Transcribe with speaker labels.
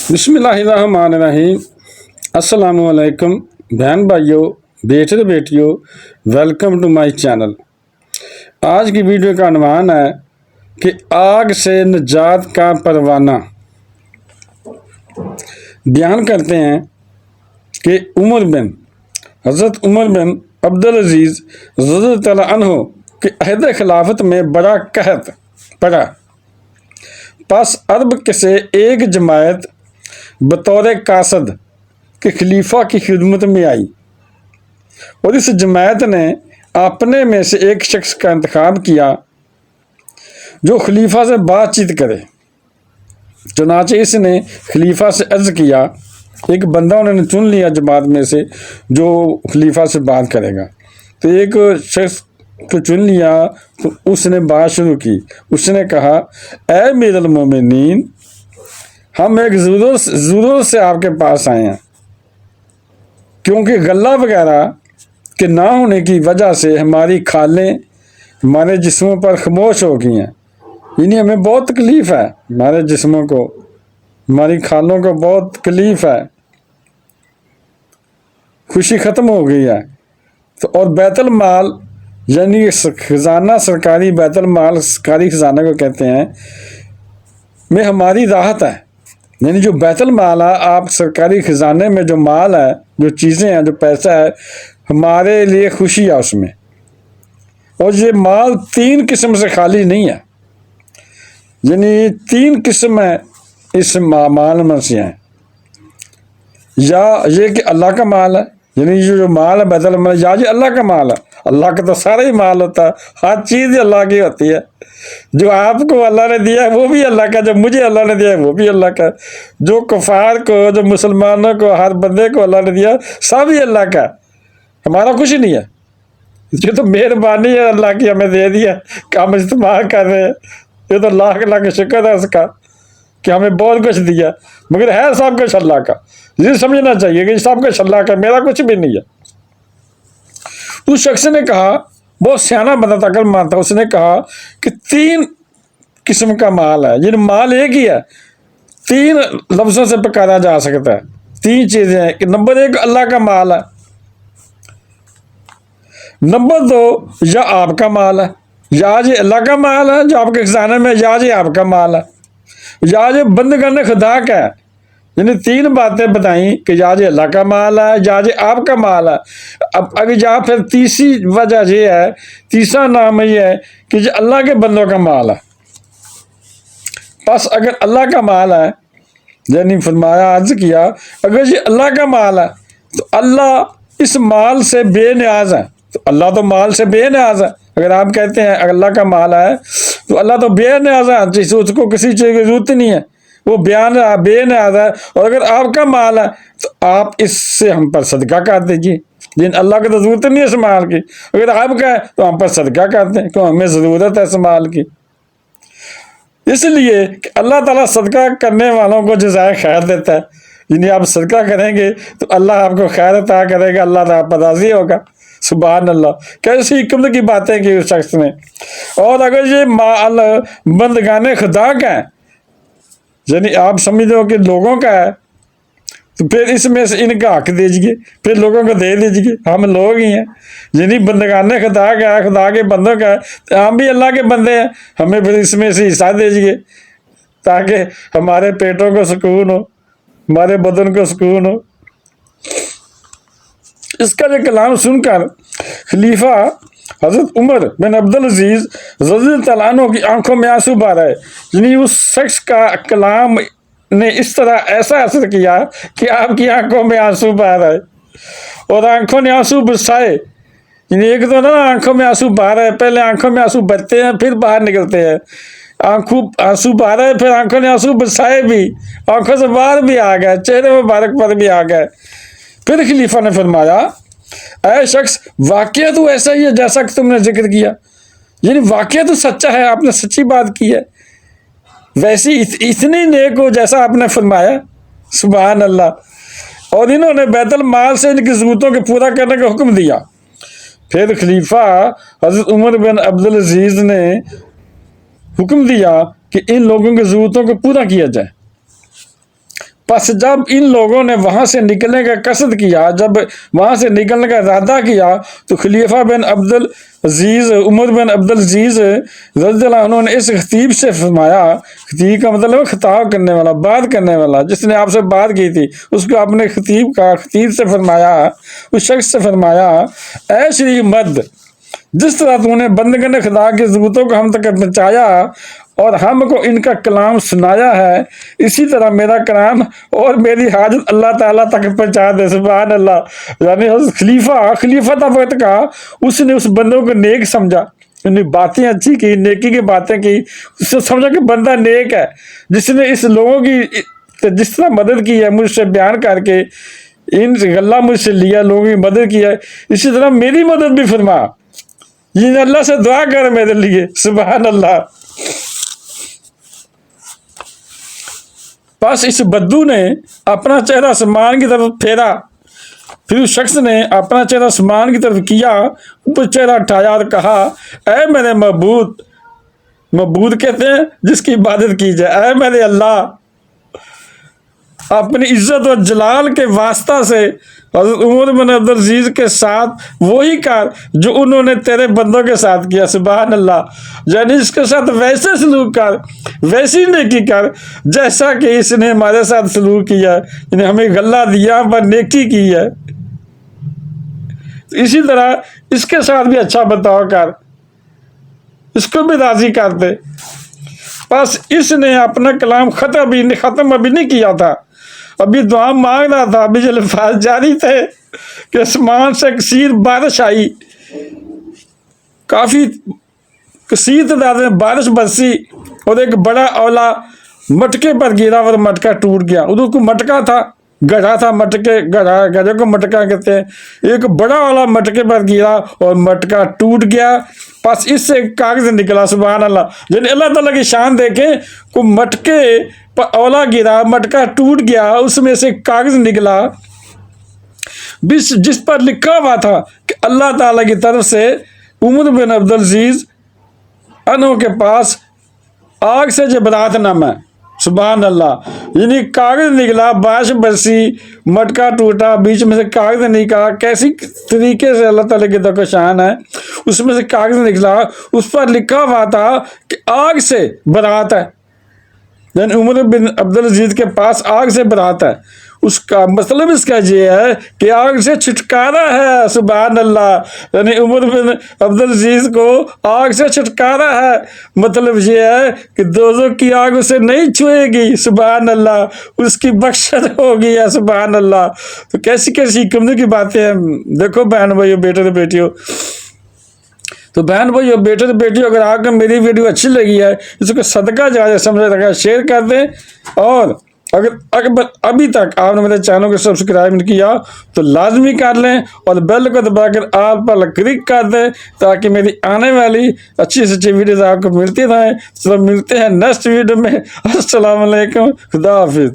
Speaker 1: बिस्मिल्लाहिर्रहमानिर्रहीम। अस्सलाम वालेकुम बहन भाइयों, बेटे बेटियों, वेलकम टू माय चैनल। आज की वीडियो का अनवान है कि आग से निजात का परवाना। बयान करते हैं कि हज़रत उमर बिन अब्दुल अजीज़ रज़ियल्लाहु तआला अन्हु के अहद खिलाफत में बड़ा कहत पड़ा। पस अरब के से एक जमायत बतौर कासद के खलीफा की खिदमत में आई और इस जमायत ने अपने में से एक शख्स का इंतखाब किया जो खलीफा से बातचीत करे। चुनाचे इसने खलीफा से अर्ज किया, एक बंदा उन्होंने चुन लिया जमात में से जो खलीफा से बात करेगा। तो एक शख्स को चुन लिया तो उसने बात शुरू की। उसने कहा, ऐ अमीरुल मोमिनीन, हम एक ज़रूरत से आपके पास आए हैं, क्योंकि गला वगैरह के ना होने की वजह से हमारी खालें हमारे जिस्मों पर खामोश हो गई हैं। यानी हमें बहुत तकलीफ़ है, हमारे जिस्मों को, हमारी खालों को बहुत तकलीफ़ है, खुशी ख़त्म हो गई है। तो और बैतुल माल यानी खजाना, सरकारी बैतुल माल सरकारी खजाना को कहते हैं, में हमारी राहत है। यानी जो बैतुल माल है, आप सरकारी खजाने में जो माल है, जो चीज़ें हैं, जो पैसा है, हमारे लिए खुशी है उसमें। और ये माल तीन किस्म से खाली नहीं है, यानी तीन किस्म है इस माल में से हैं। या ये कि अल्लाह का माल है, यानी जो माल है बैतुल माल, या ये अल्लाह का माल है। अल्लाह का तो सारा ही माल होता है, हर चीज़ अल्लाह की होती है। जो आपको अल्लाह ने दिया है वो भी अल्लाह का, जो मुझे अल्लाह ने दिया है वो भी अल्लाह का, जो कुफार को, जो मुसलमानों को, हर बंदे को अल्लाह ने दिया, सब ही अल्लाह का। हमारा कुछ नहीं है, ये तो मेहरबानी है अल्लाह की, हमें दे दिया, हम इस्तेमाल कर रहे हैं। ये तो लाख लाख शुक्र है उसका कि हमें बहुत कुछ दिया, मगर है सब कुछ अल्लाह का। ये समझना चाहिए कि सब कुछ अल्लाह का, मेरा कुछ भी नहीं है। उस शख्स ने कहा, बहुत सियाना बंदा था, अक्लमंद था, उसने कहा कि तीन किस्म का माल है, ये माल एक ही है, तीन लफ्ज़ों से पुकारा जा सकता है। तीन चीज़ें हैं कि नंबर एक अल्लाह का माल है, नंबर दो या आपका माल है, या ये अल्लाह का माल है जो आपके खजाने में, या ये आपका माल है, या ये बंदगाने खुदा का है। यानी तीन बातें बताई कि या ये अल्लाह का माल है, या ये आपका माल है। अब अगर या फिर तीसरी वजह ये है, तीसरा नाम ये है कि ये अल्लाह के बंदों का माल है। बस अगर अल्लाह का माल है, यानी फरमाया, अर्ज किया, अगर ये अल्लाह का माल है तो अल्लाह इस माल से बेनियाज है। तो अल्लाह तो माल से बेनियाज है। अगर आप कहते हैं अल्लाह का माल है तो अल्लाह तो बेनियाज है, जिससे उसको किसी चीज़ की जरूरत नहीं है, वो बेनियाज है। और अगर आपका माल है तो आप इससे हम पर सदका कर दीजिए, जिन अल्लाह को तो ज़रूरत नहीं है इस माल की, अगर आपका है तो हम पर सदका कर दें, क्यों हमें ज़रूरत है इस माल की। इसलिए कि अल्लाह ताला सदका करने वालों को जज़ाए खैर देता है। यानी आप सदका करेंगे तो अल्लाह आपको खैर अता करेगा, अल्लाह ताला पर राज़ी होगा। सुभान अल्लाह, कैसी हिकमत की बातें की उस शख्स ने। और अगर ये माल बंदगाने खुदा का है, यानी आप समझ लो कि लोगों का है, तो फिर इसमें से इनका हक दीजिए, फिर लोगों को दे दीजिए, हम लोग ही हैं। यानी बंदगाने खुदा का है, खुदा के बंदों का है, तो हम भी अल्लाह के बंदे हैं, हमें फिर इसमें से हिस्सा दीजिए, ताकि हमारे पेटों को सुकून हो, हमारे बदन को सुकून हो। इसका जो कलाम सुनकर खलीफा हज़रत उमर बिन अब्दुल अजीज़ रज़ियल्लाहु तआला अन्हु की आंखों में आंसू भर आए। यानी उस शख्स का कलाम ने इस तरह ऐसा असर किया कि आपकी आंखों में आंसू बह आए और आंखों ने आंसू बरसाए। यानी एक तो ना आंखों में आंसू बह रहे, पहले आंखों में आंसू बहते हैं फिर बाहर निकलते हैं, आंसू बह रहे, फिर आंखों ने आंसू बरसाए भी, आंखों से बाहर भी आ गए, चेहरे मुबारक पर भी आ गए। फिर खलीफा ने फरमाया, ऐ शख्स, वाकया तो ऐसा ही है जैसा कि तुमने जिक्र किया, यानी वाकया तो सच्चा है, आपने सच्ची बात की है, वैसी इतनी नेक हो जैसा आपने फरमाया। सुभान अल्लाह। और इन्होंने बैतुल माल से इनकी ज़रूरतों को पूरा करने का हुक्म दिया। फिर खलीफा हज़रत उमर बिन अब्दुल अजीज़ ने हुक्म दिया कि इन लोगों की ज़रूरतों को पूरा किया जाए। बस जब इन लोगों ने वहां से निकलने का कसद किया, जब वहां से निकलने का इरादा किया, तो खलीफा बिन अब्दुल अजीज उमर बिन अब्दुल अजीज रज़ियल्लाहु अन्हु ने इस खतीब से फरमाया, खतीब का मतलब खिताब करने वाला, बात करने वाला, जिसने आपसे बात की थी, उसको आपने खतीब से फरमाया, उस शख्स से फरमाया, ऐ शरीफ मर्द, जिस तरह तूने बंदगन खुदा की ज़रूरतों को हम तक पहुँचाया और हमको इनका कलाम सुनाया है, इसी तरह मेरा कलाम और मेरी हाजत अल्लाह ताला तक पहुँचा दे। सुभान अल्लाह। यानी खलीफा था वक्त का, उसने उस बंदों को नेक समझा, उन्हें बातें अच्छी की, नेकी की बातें की, उसने समझा कि बंदा नेक है, जिसने इस लोगों की जिस तरह मदद की है मुझसे बयान करके, इन गल्ला मुझसे लिया, लोगों की मदद की है, इसी तरह मेरी मदद भी फरमा, ये अल्लाह से दुआ कर मेरे लिए। सुभान अल्लाह। बस इस बद्दू ने अपना चेहरा आसमान की तरफ फेरा, फिर उस शख्स ने अपना चेहरा आसमान की तरफ किया, ऊपर चेहरा उठाया और कहा, ऐ मेरे मबूद, मबूद कहते हैं जिसकी इबादत की जाए, ऐ मेरे अल्लाह, अपनी इज्जत और जलाल के वास्ता से हज़रत उमर बिन अब्दुल अजीज के साथ वही कर जो उन्होंने तेरे बंदों के साथ किया। सुभान अल्लाह। यानी इसके साथ वैसे सलूक कर, वैसी नेकी कर जैसा कि इसने हमारे साथ सलूक किया, यानी हमें गल्ला दिया पर नेकी की है, इसी तरह इसके साथ भी अच्छा बर्ताव कर, इसको भी राजी कर दे। बस इसने अपना कलाम खत्म अभी नहीं किया था, अभी दुआ मांग रहा था, अभी जो अल्फाज जारी थे कि आसमान से कसीर बारिश आई, काफ़ी कसीर तादाद में बारिश बरसी और एक बड़ा औला मटके पर गिरा और मटका टूट गया। उधर को मटका था, गढ़ा था, गढ़े को मटका कहते हैं। एक बड़ा वाला मटके पर गिरा और मटका टूट गया, बस इससे कागज निकला। सुभान अल्लाह। जब अल्लाह ताला की शान देखें, को मटके पर औला गिरा, मटका टूट गया, उसमें से कागज निकला जिस पर लिखा हुआ था कि अल्लाह ताला की तरफ से उमर बिन अब्दुल अजीज अन्हु के पास आग से जो बरातनामा है। सुभान अल्लाह। यानी कागज निकला, बारिश बरसी, मटका टूटा, बीच में से कागज निकला, कैसी तरीके से अल्लाह ताला की तरफ शान है, उसमें से कागज निकला, उस पर लिखा हुआ था कि आग से बरात है, यानी उमर बिन अब्दुल अजीज के पास आग से बरात है। उसका मतलब इसका ये है कि आग से छुटकारा है। सुभान अल्लाह। यानी उमर बिन अब्दुल अजीज को आग से छुटकारा है, मतलब ये है कि दोज़ख की आग उसे नहीं छुएगी। सुभान अल्लाह। उसकी बख्शत होगी है। सुभान अल्लाह। तो कैसी कैसी हिकमत की बातें हैं। देखो बहन भाइयों, बेटे तो बेटियों, तो बहन भाइयों, बेटे तो बेटियों, अगर आपको मेरी वीडियो अच्छी लगी है, इसको सदका जारिया समझ रखा, शेयर कर दें। और अगर अभी तक आपने मेरे चैनल को सब्सक्राइब नहीं किया तो लाजमी कर लें और बेल को दबाकर ऑल पर क्लिक कर दें, ताकि मेरी आने वाली अच्छी से अच्छी वीडियोज़ आपको मिलती रहें। तो मिलते हैं नेक्स्ट वीडियो में। अस्सलाम वालेकुम, खुदा हाफिज़।